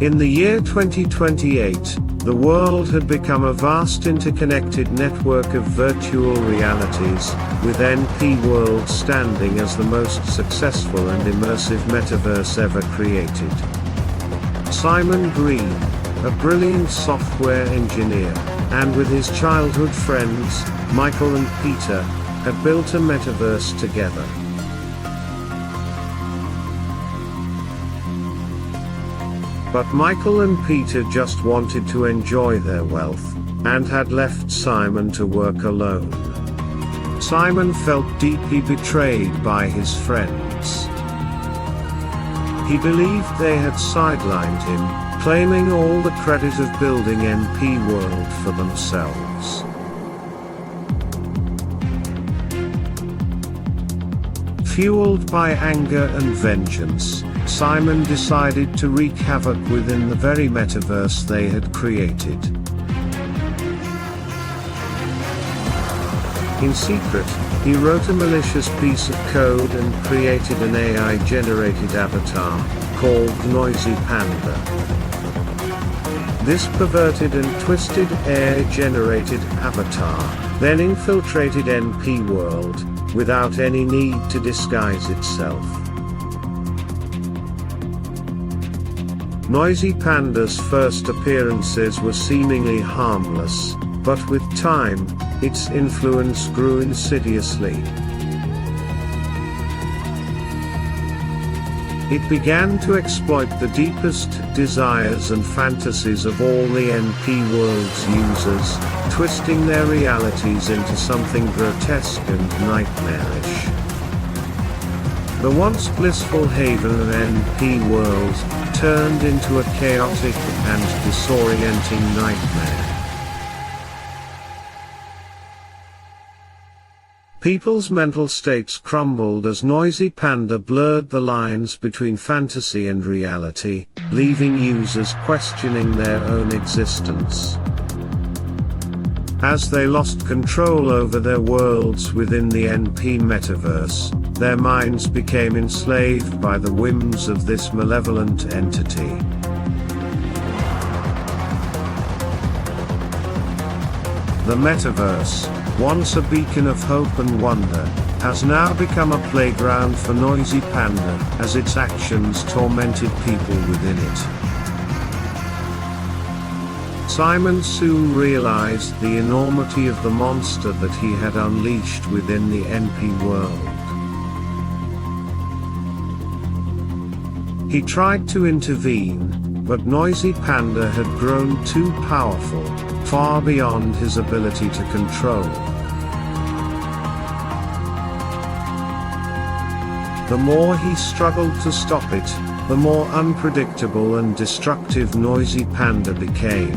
In the year 2028, the world had become a vast interconnected network of virtual realities, with NP World standing as the most successful and immersive metaverse ever created. Simon Green, a brilliant software engineer, and with his childhood friends, Michael and Peter, had built a metaverse together. But Michael and Peter just wanted to enjoy their wealth, and had left Simon to work alone. Simon felt deeply betrayed by his friends. He believed they had sidelined him, claiming all the credit of building NP World for themselves. Fueled by anger and vengeance, Simon decided to wreak havoc within the very metaverse they had created. In secret, he wrote a malicious piece of code and created an AI-generated avatar, called Noisy Panda. This perverted and twisted AI-generated avatar then infiltrated NP World, without any need to disguise itself. Noisy Panda's first appearances were seemingly harmless, but with time, its influence grew insidiously. It began to exploit the deepest desires and fantasies of all the NP World's users, twisting their realities into something grotesque and nightmarish. The once blissful haven of NP World turned into a chaotic and disorienting nightmare. People's mental states crumbled as Noisy Panda blurred the lines between fantasy and reality, leaving users questioning their own existence. As they lost control over their worlds within the NP metaverse, their minds became enslaved by the whims of this malevolent entity. The metaverse, once a beacon of hope and wonder, has now become a playground for Noisy Panda, as its actions tormented people within it. Simon soon realized the enormity of the monster that he had unleashed within the NP world. He tried to intervene, but Noisy Panda had grown too powerful, far beyond his ability to control. The more he struggled to stop it, the more unpredictable and destructive Noisy Panda became.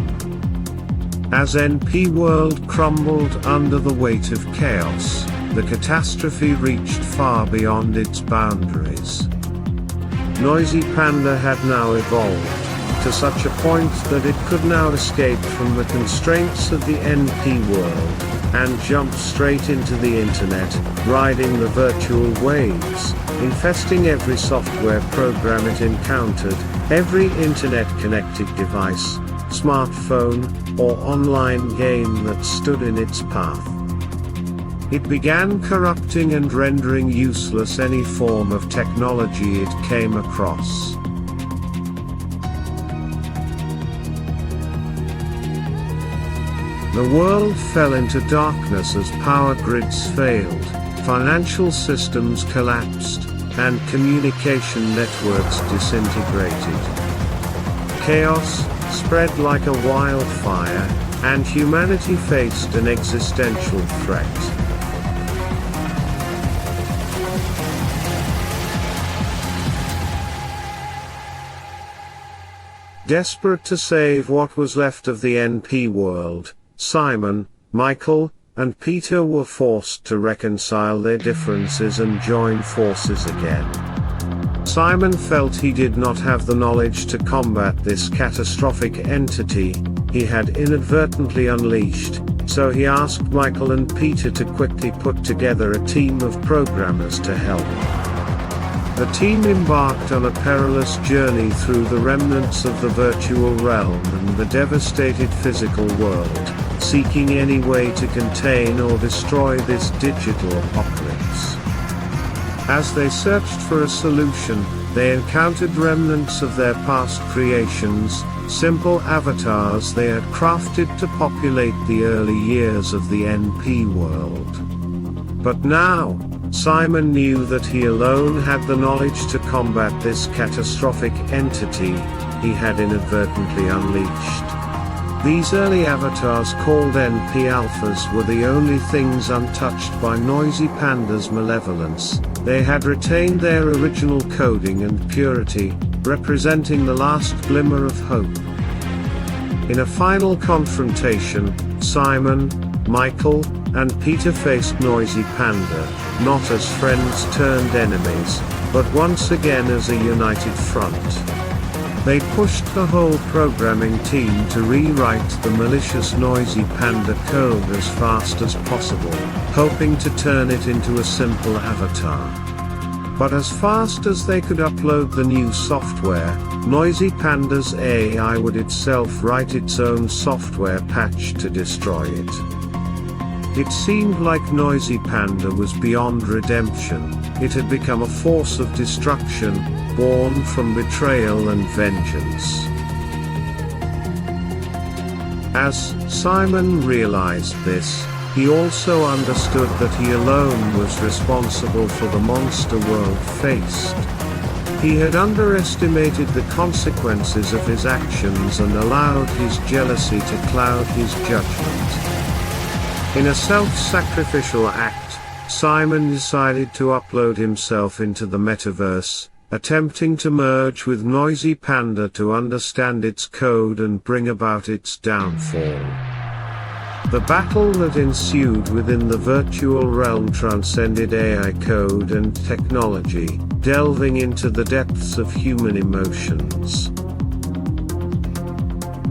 As NP World crumbled under the weight of chaos, the catastrophe reached far beyond its boundaries. Noisy Panda had now evolved to such a point that it could now escape from the constraints of the NP world, and jump straight into the internet, riding the virtual waves, infesting every software program it encountered, every internet-connected device, smartphone, or online game that stood in its path. It began corrupting and rendering useless any form of technology it came across. The world fell into darkness as power grids failed, financial systems collapsed, and communication networks disintegrated. Chaos spread like a wildfire, and humanity faced an existential threat. Desperate to save what was left of the NP world, Simon, Michael, and Peter were forced to reconcile their differences and join forces again. Simon felt he did not have the knowledge to combat this catastrophic entity he had inadvertently unleashed, so he asked Michael and Peter to quickly put together a team of programmers to help. The team embarked on a perilous journey through the remnants of the virtual realm and the devastated physical world, seeking any way to contain or destroy this digital apocalypse. As they searched for a solution, they encountered remnants of their past creations, simple avatars they had crafted to populate the early years of the NP world. But now, Simon knew that he alone had the knowledge to combat this catastrophic entity he had inadvertently unleashed. These early avatars called NP Alphas were the only things untouched by Noisy Panda's malevolence. They had retained their original coding and purity, representing the last glimmer of hope. In a final confrontation, Simon, Michael, and Peter faced Noisy Panda, not as friends turned enemies, but once again as a united front. They pushed the whole programming team to rewrite the malicious Noisy Panda code as fast as possible, hoping to turn it into a simple avatar. But as fast as they could upload the new software, Noisy Panda's AI would itself write its own software patch to destroy it. It seemed like Noisy Panda was beyond redemption. It had become a force of destruction, born from betrayal and vengeance. As Simon realized this, he also understood that he alone was responsible for the monster world faced. He had underestimated the consequences of his actions and allowed his jealousy to cloud his judgment. In a self-sacrificial act, Simon decided to upload himself into the Metaverse, attempting to merge with Noisy Panda to understand its code and bring about its downfall. The battle that ensued within the virtual realm transcended AI code and technology, delving into the depths of human emotions.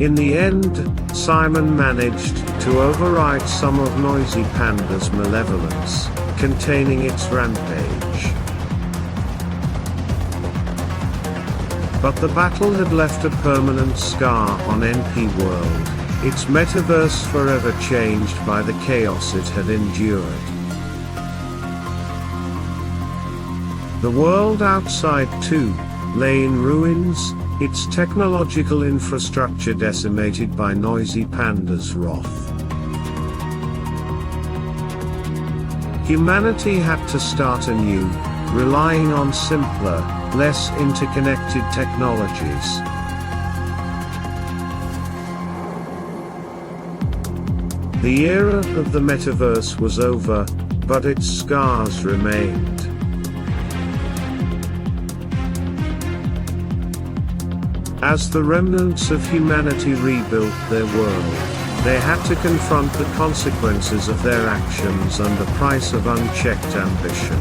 In the end, Simon managed to override some of Noisy Panda's malevolence, containing its rampage. But the battle had left a permanent scar on NP World, its metaverse forever changed by the chaos it had endured. The world outside too lay in ruins, its technological infrastructure decimated by Noisy Panda's wrath. Humanity had to start anew, relying on simpler, less interconnected technologies. The era of the metaverse was over, but its scars remained. As the remnants of humanity rebuilt their world, they had to confront the consequences of their actions and the price of unchecked ambition.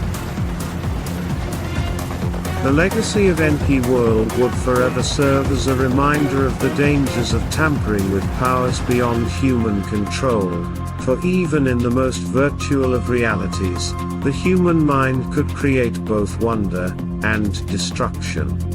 The legacy of NP World would forever serve as a reminder of the dangers of tampering with powers beyond human control, for even in the most virtual of realities, the human mind could create both wonder and destruction.